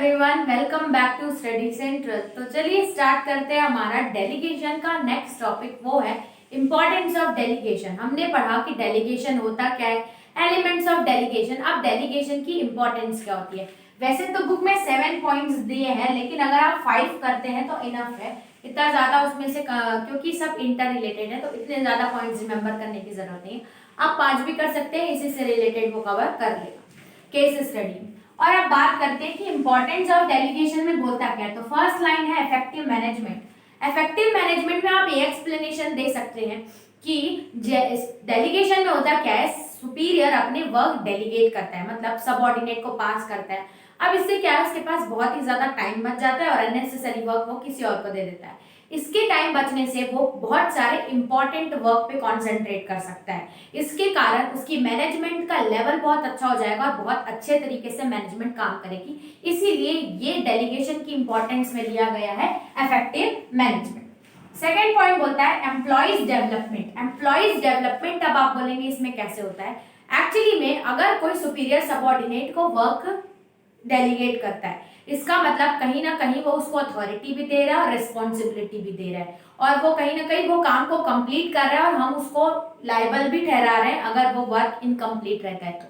Everyone, welcome back to Study Central. तो चलिए start करते हैं हमारा डेलीगेशन का नेक्स्ट टॉपिक। वो है इंपॉर्टेंस ऑफ डेलीगेशन। हमने पढ़ा कि डेलीगेशन होता क्या है, एलिमेंट्स ऑफ डेलीगेशन। अब डेलीगेशन की इंपॉर्टेंस क्या होती है। वैसे तो बुक में 7 पॉइंट्स दिए हैं, लेकिन अगर आप 5 करते हैं तो इनफ है। इतना ज्यादा उसमें से क्योंकि सब इंटर रिलेटेड है तो इतने ज्यादा पॉइंट्स रिमेंबर करने की जरूरत नहीं है। आप 5 भी कर सकते हैं, इसी से रिलेटेड वो कवर कर लेगा केस स्टडी। और अब बात करते हैं कि इंपॉर्टेंस ऑफ डेलीगेशन में बोलता क्या है। तो फर्स्ट लाइन है इफेक्टिव मैनेजमेंट। इफेक्टिव मैनेजमेंट में आप ये एक्सप्लेनेशन दे सकते हैं कि डेलीगेशन में होता क्या है, सुपीरियर अपने वर्क डेलीगेट करता है, मतलब सबऑर्डिनेट को पास करता है। अब इससे क्या है, उसके पास बहुत ही ज्यादा टाइम बच जाता है और अननेसेसरी वर्क वो किसी और को दे देता है। इसके टाइम बचने से वो बहुत सारे इंपॉर्टेंट वर्क पे कंसंट्रेट कर सकता है। इसके कारण उसकी मैनेजमेंट का लेवल बहुत अच्छा हो जाएगा और बहुत अच्छे तरीके से मैनेजमेंट काम करेगी। इसीलिए ये डेलीगेशन की इंपॉर्टेंस में लिया गया है इफेक्टिव मैनेजमेंट। सेकेंड पॉइंट बोलता है एम्प्लॉइज डेवलपमेंट। एम्प्लॉइज डेवलपमेंट अब आप बोलेंगे इसमें कैसे होता है। एक्चुअली में अगर कोई सुपीरियर सबऑर्डिनेट को वर्क डेलीगेट करता है, इसका मतलब कहीं ना कहीं वो उसको अथॉरिटी भी दे रहा है और रिस्पॉन्सिबिलिटी भी दे रहा है, और वो कहीं ना कहीं वो काम को कंप्लीट कर रहा है और हम उसको लायबल भी ठहरा रहे हैं अगर वो वर्क इनकम्प्लीट रहता है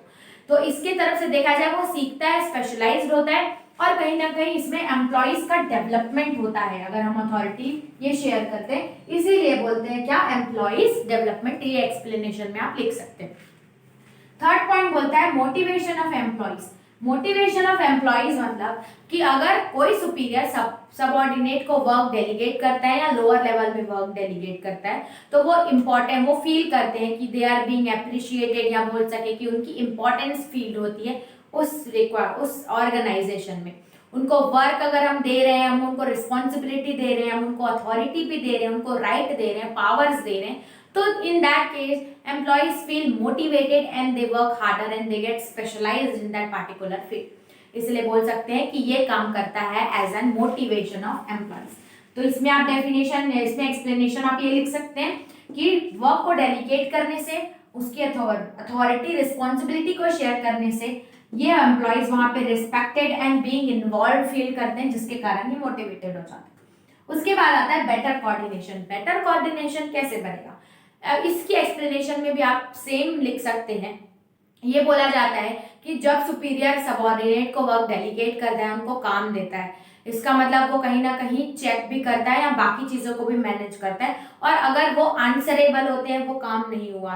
तो इसके तरफ से देखा जाए वो सीखता है, स्पेशलाइज्ड होता है और कहीं ना कहीं इसमें एम्प्लॉइज का डेवलपमेंट होता है अगर हम अथॉरिटी ये शेयर करते हैं। इसीलिए बोलते हैं क्या, एम्प्लॉइज डेवलपमेंट। ये एक्सप्लेनेशन में आप लिख सकते हैं। थर्ड पॉइंट बोलता है motivation of employees. Motivation of employees मतलब कि अगर कोई सुपीरियर सबऑर्डिनेट को वर्क डेलीगेट करता है या लोअर लेवल में वर्क डेलीगेट करता है तो वो इम्पोर्टेंट, वो फील करते हैं कि दे आर बीइंग अप्रिशिएटेड, या बोल सके कि उनकी इंपॉर्टेंस फील होती है उस ऑर्गेनाइजेशन में। उनको वर्क अगर हम दे रहे हैं, हम उनको रिस्पॉन्सिबिलिटी दे रहे हैं, हम उनको अथॉरिटी भी दे रहे हैं, उनको राइट दे रहे हैं, पावर्स दे रहे हैं, तो in that case employees feel motivated and they work harder and they get specialized in that particular field। इसलिए बोल सकते हैं कि ये काम करता है as an motivation of employees. तो इसमें आप डेफिनेशन, इसमें एक्सप्लेनेशन आप ये लिख सकते हैं कि वर्क को डेलीगेट करने से, उसकी अथॉरिटी रिस्पॉन्सिबिलिटी को शेयर करने से ये एम्प्लॉइज वहां पे respected and being involve feel करते हैं, जिसके कारण ये मोटिवेटेड हो जाते हैं। उसके बाद आता है बेटर कोऑर्डिनेशन। बेटर कोऑर्डिनेशन कैसे बनेगा, इसकी एक्सप्लेनेशन में भी आप सेम लिख सकते हैं। ये बोला जाता है कि जब सुपीरियर सबऑर्डिनेट को वर्क डेलीगेट करता है, उनको काम देता है, इसका मतलब वो कहीं ना कहीं चेक भी करता है या बाकी चीजों को भी मैनेज करता है, और अगर वो आंसरेबल होते हैं, वो काम नहीं हुआ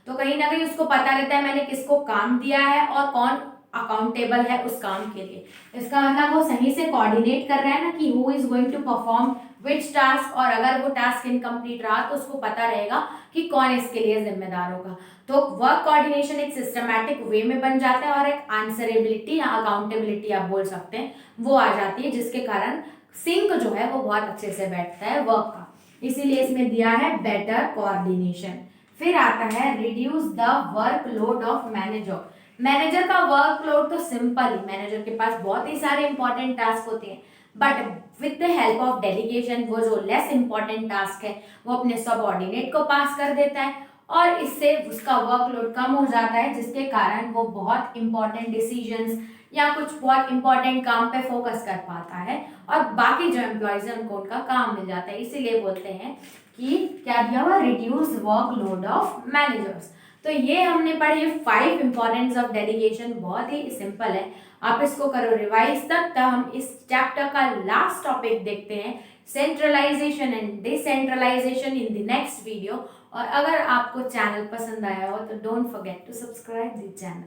तो कहीं ना कहीं उसको पता रहता है मैंने किसको काम दिया है और कौन अकाउंटेबल है उस काम के लिए। इसका मतलब वो सही से कोऑर्डिनेट कर रहा है ना कि who is going to perform which task, और अगर वो टास्क इनकम्प्लीट रहा तो उसको पता रहेगा कि कौन इसके लिए जिम्मेदार होगा। तो वर्क कोऑर्डिनेशन एक सिस्टमैटिक वे में बन जाता है और एक आंसरेबिलिटी या अकाउंटेबिलिटी आप बोल सकते हैं वो आ जाती है, जिसके कारण सिंक जो है वो बहुत अच्छे से बैठता है वर्क का। इसीलिए इसमें दिया है बेटर कोऑर्डिनेशन। फिर आता है reduce the workload of manager. Manager का वर्कलोड तो सिंपल ही, मैनेजर के पास बहुत ही सारे इंपॉर्टेंट टास्क होते हैं, but with the help of delegation वो जो लेस इंपॉर्टेंट टास्क है वो अपने सबऑर्डिनेट को पास कर देता है और इससे उसका वर्कलोड कम हो जाता है, जिसके कारण वो बहुत इंपॉर्टेंट डिसीजंस या कुछ बहुत इंपॉर्टेंट काम पे फोकस कर पाता है और बाकी जो एम्प्लॉयज है उनको उनका काम मिल जाता है। इसीलिए बोलते हैं कि क्या दिया हुआ, रिड्यूस वर्कलोड ऑफ मैनेजर्स। तो ये हमने पढ़े 5 इंपॉर्टेंस ऑफ डेलीगेशन, बहुत ही सिंपल है, आप इसको करो रिवाइज। तक हम इस चैप्टर का लास्ट टॉपिक देखते हैं, centralisation and decentralisation, in the next video. और अगर आपको चैनल पसंद आया हो तो don't forget to subscribe the channel.